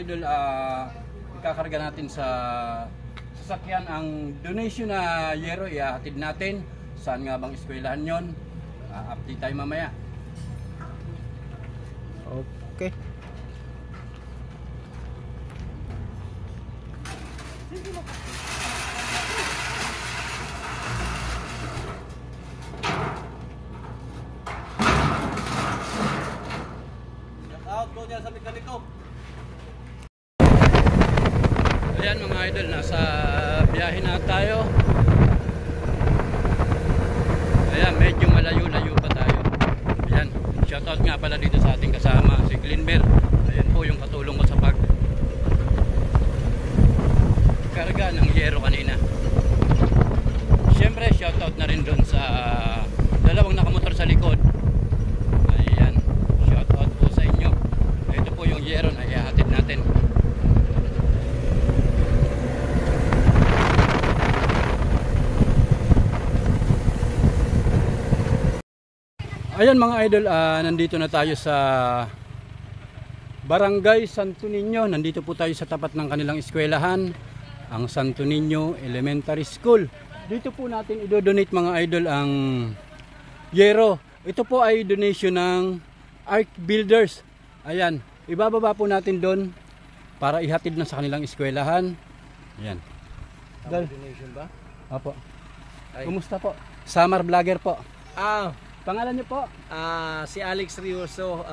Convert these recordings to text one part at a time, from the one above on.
idol, ikakarga natin sa sasakyan ang donation na yero, ihahatid natin. Saan nga bang eskwelahan yon? Update tayo mamaya. Okay. Sa mekaniko. Ayan mga idol, nasa biyahe na tayo. Ayan, medyo malayo-layo pa tayo. Ayan, shoutout nga pala dito sa ating kasama, si Glenmer. Ayan po yung katulong ko sa pagkarga ng yero kanina. Siyempre, shoutout na rin doon sa dalawang nakamotor sa likod. Ayan, shoutout po sa inyo. Ito po yung yero na ihahatid natin. Ayan mga idol, nandito na tayo sa Barangay Santo Niño. Nandito po tayo sa tapat ng kanilang eskwelahan, ang Santo Niño Elementary School. Dito po natin idodonate mga idol ang yero. Ito po ay donation ng Ark Builders. Ayan, ibababa po natin doon para ihatid na sa kanilang eskwelahan. Ayan. Donation ba? Opo. Kumusta po? Summer Vlogger po. Pangalan niyo po? Si Alex Rioso,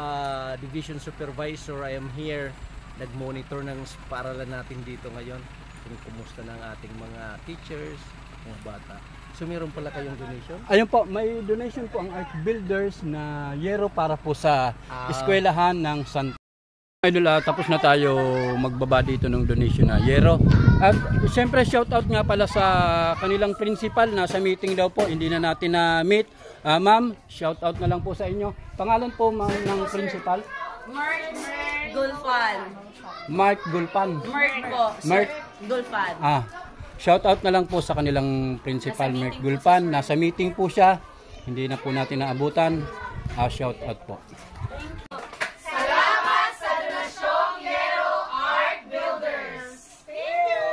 Division Supervisor. I am here. Nag-monitor ng paaralan natin dito ngayon. Kung kumusta ng ating mga teachers, mga bata. So meron pala kayong donation? Ayun po, may donation po ang Ark Builders na yero para po sa eskwelahan ng San Idol. Tapos na tayo magbaba dito ng donation na yero. At siyempre shoutout nga pala sa kanilang principal, nasa meeting daw po, hindi na natin na meet. Ma'am, shoutout na lang po sa inyo. Pangalan po ma'am ng principal? Mark Gulfan. Mark Gulfan. Mark po. Mark Gulfan. Shoutout na lang po sa kanilang principal, Mark Gulfan. Nasa meeting po siya. Hindi na po natin naabutan. Shoutout po. Salamat sa donasyong Yero Ark Builders. Thank you.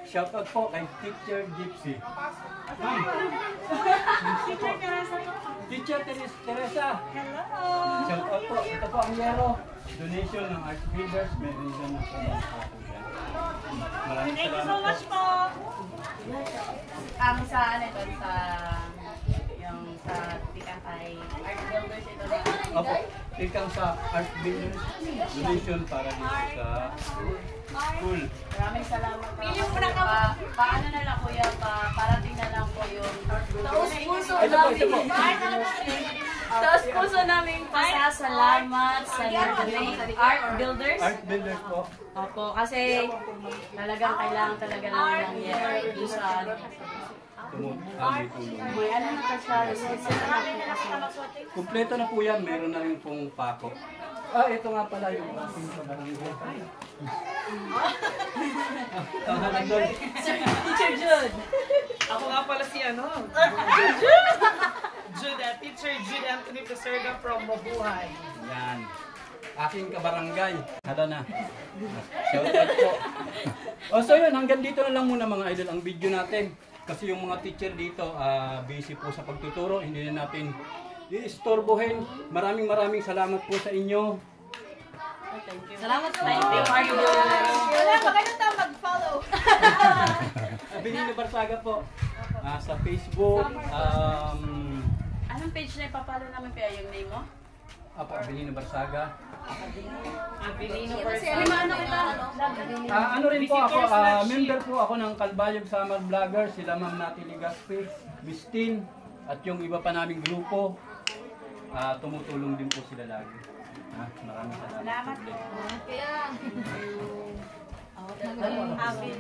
Shoutout po kay Teacher Gypsy. Teacher Teresa po. Teacher Teresa. Hello. Shoutout po. Ito po ang yero. Donation ng Ark Builders. Meron dyan na po. Maraming Thank you so salamat much po. po. Ang sa ano ito, sa yung sa Tikakay Ark Builders ito na. Opo. Ikang sa Ark Builders. Donation para dito sa school. Maraming salamat po. Paano na lang kuya, parating na lang po yung taos-puso namin. Taos-puso namin pasasalamat sa Ark Builders. Ark Builders po. Opo, kasi talagang kailangan talaga namin ng yero. Sa may ano na ka siya, Kompleto na po yan. Meron na rin pong pako. Ito nga pala yung ating sa barangay. Pangalan doon. Teacher Jude. Ako nga pala si Jude, Teacher Jude Anthony Peserga from Mabuhay. Yan. Aking kabarangay. Hala na. Shoutout po. So yun, hanggang dito na lang muna mga idol ang video natin. Kasi yung mga teacher dito, busy po sa pagtuturo. Hindi na natin iistorbohin. Maraming salamat po sa inyo. Salamat po. Thank you, Ark Builders. Wala, maganda tayo mag-follow. Benigno Barsaga po. Sa Facebook. Anong page na ipapalo namin kaya yung name mo? Benigno Barsaga. Abilino Kasi ano kita? Ano rin po ako, member po ako ng Calbayog Summer Vloggers, sila Ma'am Nati Ligaspi, Miss Tin, at yung iba pa naming grupo. Tumutulong din po sila lagi. Maraming salamat. Kaya, Amin.